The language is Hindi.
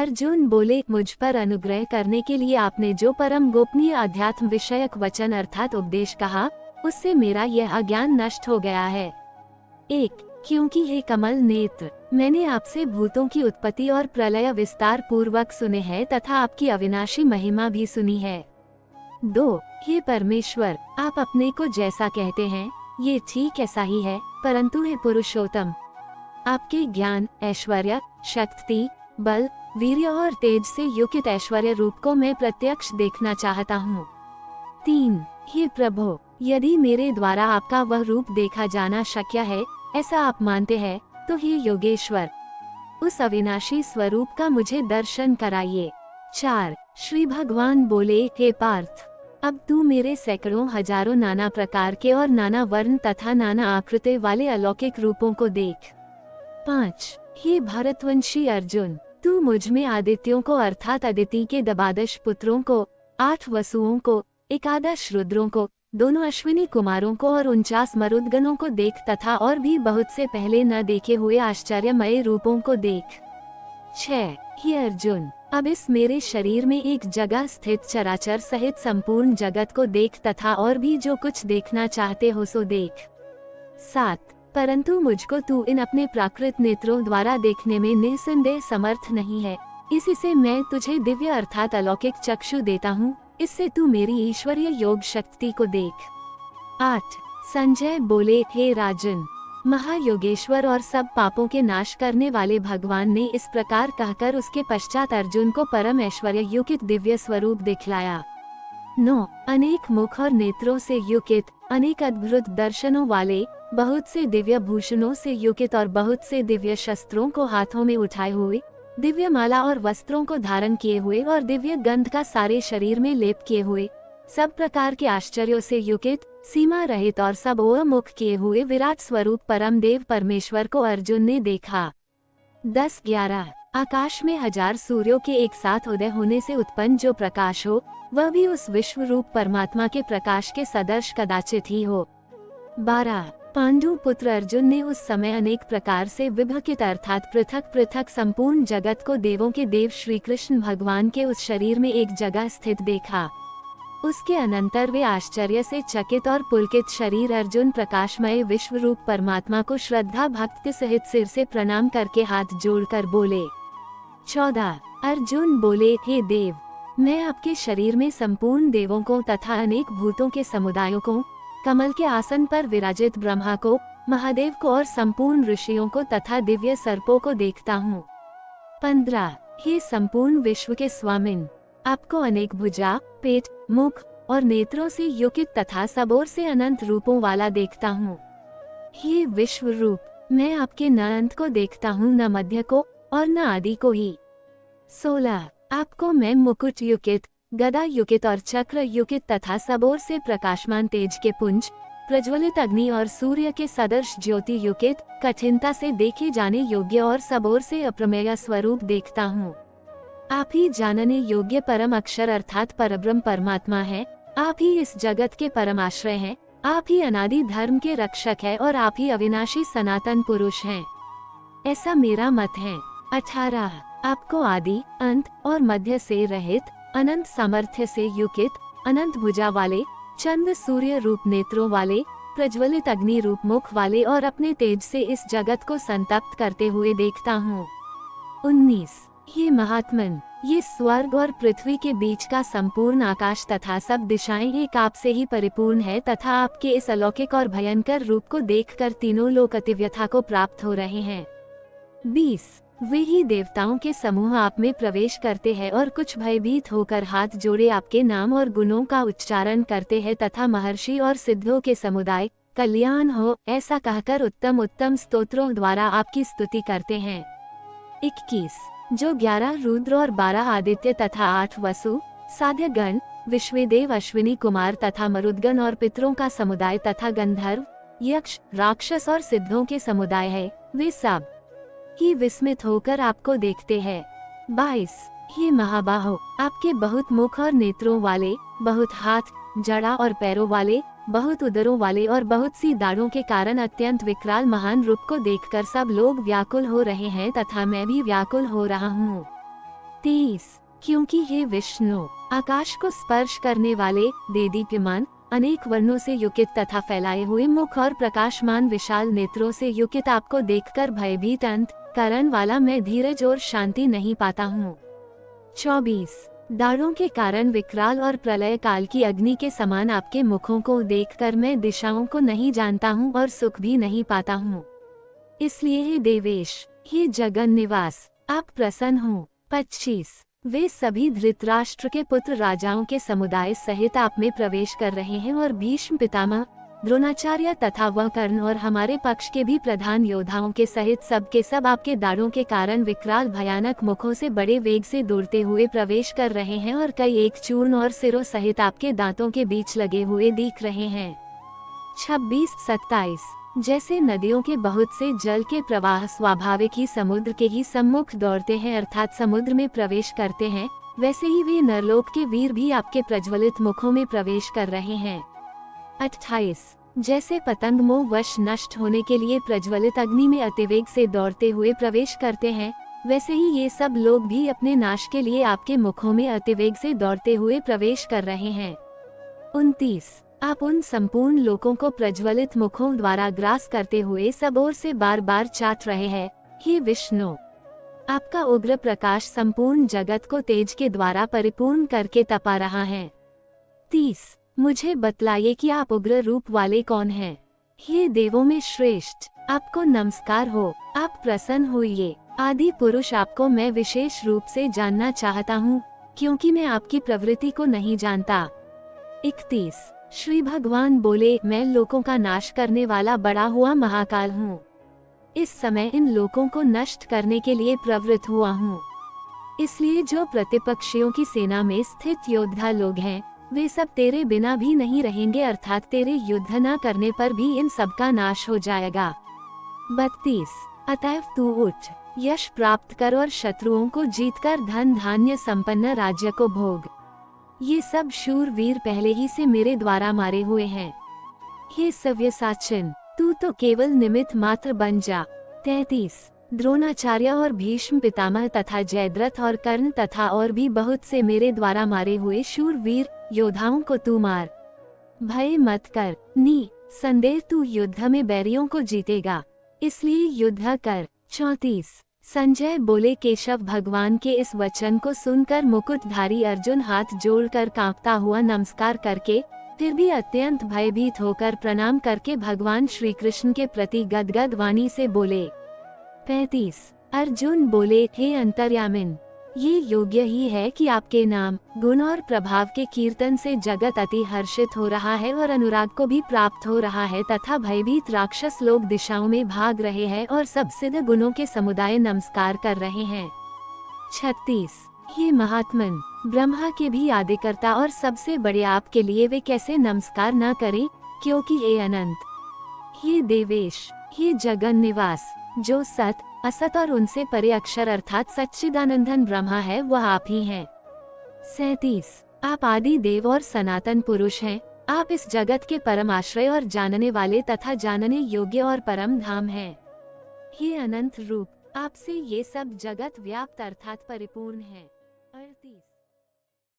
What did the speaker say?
अर्जुन बोले, मुझ पर अनुग्रह करने के लिए आपने जो परम गोपनीय अध्यात्म विषयक वचन अर्थात उपदेश कहा, उससे मेरा यह अज्ञान नष्ट हो गया है। 1. क्योंकि हे कमल नेत्र, मैंने आपसे भूतों की उत्पत्ति और प्रलय विस्तार पूर्वक सुने हैं तथा आपकी अविनाशी महिमा भी सुनी है। 2. हे परमेश्वर, आप अपने को जैसा कहते हैं ये ठीक ऐसा ही है, परंतु हे पुरुषोत्तम, आपके ज्ञान, ऐश्वर्य, शक्ति, बल, वीर्य और तेज से युक्त ऐश्वर्य रूप को मैं प्रत्यक्ष देखना चाहता हूँ। 3. हे प्रभु, यदि मेरे द्वारा आपका वह रूप देखा जाना शक्य है, ऐसा आप मानते हैं, तो हे योगेश्वर, उस अविनाशी स्वरूप का मुझे दर्शन कराइए। 4. श्री भगवान बोले, हे पार्थ, अब तू मेरे सैकड़ों हजारों नाना प्रकार के और नाना वर्ण तथा नाना आकृति वाले अलौकिक रूपों को देख। 5. हे भरतवंशी अर्जुन, तू मुझ में आदित्यों को अर्थात अदिति के 12 पुत्रों को, 8 वसुओं को, 11 रुद्रों को, दोनों अश्विनी कुमारों को और 49 मरुदगणों को देख तथा और भी बहुत से पहले न देखे हुए आश्चर्यमय रूपों को देख। 6. हे अर्जुन, अब इस मेरे शरीर में एक जगह स्थित चराचर सहित संपूर्ण जगत को देख तथा और भी जो कुछ देखना चाहते हो सो देख। 7. परंतु मुझको तू इन अपने प्राकृत नेत्रों द्वारा देखने में निसंदेह समर्थ नहीं है, इसी से मैं तुझे दिव्य अर्थात अलौकिक चक्षु देता हूँ, इससे तू मेरी ईश्वरीय योग शक्ति को देख। 8. संजय बोले, हे राजन, महायोगेश्वर और सब पापों के नाश करने वाले भगवान ने इस प्रकार कहकर उसके पश्चात अर्जुन को परम ऐश्वर्य युक्त दिव्य स्वरूप दिखलाया। 9. अनेक मुख और नेत्रों से युक्त, अनेक अद्भुत दर्शनों वाले, बहुत से दिव्य भूषणों से युक्त और बहुत से दिव्य शस्त्रों को हाथों में उठाए हुए, दिव्य माला और वस्त्रों को धारण किए हुए और दिव्य गंध का सारे शरीर में लेप किए हुए, सब प्रकार के आश्चर्यों से युक्त, सीमा रहित और सब ओर मुख किए हुए विराट स्वरूप परम देव परमेश्वर को अर्जुन ने देखा। 10-11. आकाश में 1000 सूर्यों के एक साथ उदय होने से उत्पन्न जो प्रकाश हो, वह भी उस विश्व रूप परमात्मा के प्रकाश के सदर्श कदाचित ही हो। 12. पांडु पुत्र अर्जुन ने उस समय अनेक प्रकार से विभक्त अर्थात पृथक पृथक संपूर्ण जगत को देवों के देव श्री कृष्ण भगवान के उस शरीर में एक जगह स्थित देखा। उसके अनंतर वे आश्चर्य से चकित और पुलकित शरीर अर्जुन प्रकाशमय विश्व रूप परमात्मा को श्रद्धा भक्ति सहित सिर से प्रणाम करके हाथ जोड़कर बोले। 14. अर्जुन बोले, हे देव, मैं आपके शरीर में संपूर्ण देवों को तथा अनेक भूतों के समुदायों को, कमल के आसन पर विराजित ब्रह्मा को, महादेव को और संपूर्ण ऋषियों को तथा दिव्य सर्पों को देखता हूँ। 15. हे संपूर्ण विश्व के स्वामिन, आपको अनेक भुजा, पेट, मुख और नेत्रों से युक्त तथा सब ओर से अनंत रूपों वाला देखता हूँ। हे विश्व रूप, मैं आपके न अंत को देखता हूँ, न मध्य को और न आदि को ही। 16. आपको मैं मुकुट युकित, गदा युकित और चक्र युकित तथा सब ओर से प्रकाशमान तेज के पुंज, प्रज्वलित अग्नि और सूर्य के सदर्श ज्योति युकित, कठिनता से देखे जाने योग्य और सब ओर से अप्रमेय स्वरूप देखता हूँ। आप ही जानने योग्य परम अक्षर अर्थात परब्रह्म परमात्मा है, आप ही इस जगत के परम आश्रय हैं, आप ही अनादि धर्म के रक्षक है और आप ही अविनाशी सनातन पुरुष हैं, ऐसा मेरा मत है। 18. आपको आदि, अंत और मध्य से रहित, अनंत सामर्थ्य से युक्त, अनंत भुजा वाले, चंद्र सूर्य रूप नेत्रों वाले, प्रज्वलित अग्नि रूप मुख वाले और अपने तेज से इस जगत को संतप्त करते हुए देखता हूँ। 19. ये महात्मन, ये स्वर्ग और पृथ्वी के बीच का संपूर्ण आकाश तथा सब दिशाएं एक आपसे ही परिपूर्ण है तथा आपके इस अलौकिक और भयंकर रूप को देखकर तीनों लोक अतिव्यथा को प्राप्त हो रहे हैं। 20. वे ही देवताओं के समूह आप में प्रवेश करते हैं और कुछ भयभीत होकर हाथ जोड़े आपके नाम और गुणों का उच्चारण करते हैं तथा महर्षि और सिद्धों के समुदाय, कल्याण हो ऐसा कहकर उत्तम उत्तम स्तोत्रों द्वारा आपकी स्तुति करते हैं। 21. जो 11 रुद्र और 12 आदित्य तथा 8 वसु, साध्य गण, विश्वेदेव, अश्विनी कुमार तथा मरुदगण और पितरों का समुदाय तथा गंधर्व, यक्ष, राक्षस और सिद्धों के समुदाय है, वे सब ही विस्मित होकर आपको देखते हैं। 22. ये महाबाहो, आपके बहुत मुख और नेत्रों वाले, बहुत हाथ, जड़ा और पैरों वाले, बहुत उदरों वाले और बहुत सी दाढ़ों के कारण अत्यंत विकराल महान रूप को देखकर सब लोग व्याकुल हो रहे हैं तथा मैं भी व्याकुल हो रहा हूँ। 23 क्योंकि हे विष्णु, आकाश को स्पर्श करने वाले, देदीप्यमान, अनेक वर्णों से युकित तथा फैलाए हुए मुख और प्रकाशमान विशाल नेत्रों से युकित आपको देखकर भयभीत अंत करण वाला मैं धीरज और शांति नहीं पाता हूँ। 24 दाढ़ों के कारण विकराल और प्रलय काल की अग्नि के समान आपके मुखों को देखकर मैं दिशाओं को नहीं जानता हूँ और सुख भी नहीं पाता हूँ। इसलिए हे देवेश, हे जगन निवास, आप प्रसन्न हो। 25 वे सभी धृतराष्ट्र के पुत्र राजाओं के समुदाय सहित आप में प्रवेश कर रहे हैं और भीष्म पितामह, द्रोणाचार्य तथा वह कर्ण और हमारे पक्ष के भी प्रधान योद्धाओं के सहित सब के सब आपके दाढ़ों के कारण विकराल भयानक मुखों से बड़े वेग से दौड़ते हुए प्रवेश कर रहे हैं और कई एक चूर्ण और सिरों सहित आपके दांतों के बीच लगे हुए दिख रहे हैं। 26-27 जैसे नदियों के बहुत से जल के प्रवाह स्वाभाविक ही समुद्र के ही सम्मुख दौड़ते हैं अर्थात समुद्र में प्रवेश करते हैं, वैसे ही वे नरलोक के वीर भी आपके प्रज्वलित मुखों में प्रवेश कर रहे हैं। 28 जैसे पतंग मोह वश नष्ट होने के लिए प्रज्वलित अग्नि में अतिवेग से दौड़ते हुए प्रवेश करते हैं, वैसे ही ये सब लोग भी अपने नाश के लिए आपके मुखों में अतिवेग से दौड़ते हुए प्रवेश कर रहे हैं। 29 आप उन संपूर्ण लोगों को प्रज्वलित मुखों द्वारा ग्रास करते हुए सब ओर से बार बार चाट रहे हैं। हे विष्णु, आपका उग्र प्रकाश संपूर्ण जगत को तेज के द्वारा परिपूर्ण करके तपा रहा है। 30 मुझे बतलाइए कि आप उग्र रूप वाले कौन हैं? हे देवों में श्रेष्ठ, आपको नमस्कार हो, आप प्रसन्न होइए। आदि पुरुष, आपको मैं विशेष रूप से जानना चाहता हूँ, क्योंकि मैं आपकी प्रवृत्ति को नहीं जानता। 31 श्री भगवान बोले, मैं लोगों का नाश करने वाला बड़ा हुआ महाकाल हूँ। इस समय इन लोगों को नष्ट करने के लिए प्रवृत्त हुआ हूँ। इसलिए जो प्रतिपक्षियों की सेना में स्थित योद्धा लोग हैं, वे सब तेरे बिना भी नहीं रहेंगे, अर्थात तेरे युद्ध न करने पर भी इन सब का नाश हो जाएगा। 32 अतएव तू उठ, यश प्राप्त कर और शत्रुओं को जीतकर धन धान्य संपन्न राज्य को भोग। ये सब शूरवीर पहले ही से मेरे द्वारा मारे हुए हैं। हे सव्यसाचिन, तू तो केवल निमित्त मात्र बन जा। 33 द्रोणाचार्य और भीष्म पितामह तथा जयद्रथ और कर्ण तथा और भी बहुत से मेरे द्वारा मारे हुए शूरवीर योद्धाओं को तू मार। भय मत कर, संदेह तू युद्ध में बैरियों को जीतेगा, इसलिए युद्ध कर। 34 संजय बोले, केशव भगवान के इस वचन को सुनकर मुकुटधारी अर्जुन हाथ जोड़कर कांपता हुआ नमस्कार करके फिर भी अत्यंत भयभीत होकर प्रणाम करके भगवान श्री कृष्ण के प्रति गदगद वाणी से बोले। 35 अर्जुन बोले, हे अंतर्यामिन, ये योग्य ही है कि आपके नाम, गुण और प्रभाव के कीर्तन से जगत अति हर्षित हो रहा है और अनुराग को भी प्राप्त हो रहा है तथा भयभीत राक्षस लोग दिशाओं में भाग रहे हैं और सब सिद्ध गुणों के समुदाय नमस्कार कर रहे हैं। 36 ये महात्मन, ब्रह्मा के भी आदिकर्ता और सबसे बड़े आपके लिए वे कैसे नमस्कार न करें, क्योंकि हे अनंत, हे देवेश, हे जगन निवास, जो सत असत और उनसे परे अक्षर अर्थात सच्चिदानंदन ब्रह्मा है, वह आप ही हैं। 37 आप आदि देव और सनातन पुरुष हैं, आप इस जगत के परम आश्रय और जानने वाले तथा जानने योग्य और परम धाम हैं। हे अनंत रूप, आपसे ये सब जगत व्याप्त अर्थात परिपूर्ण है।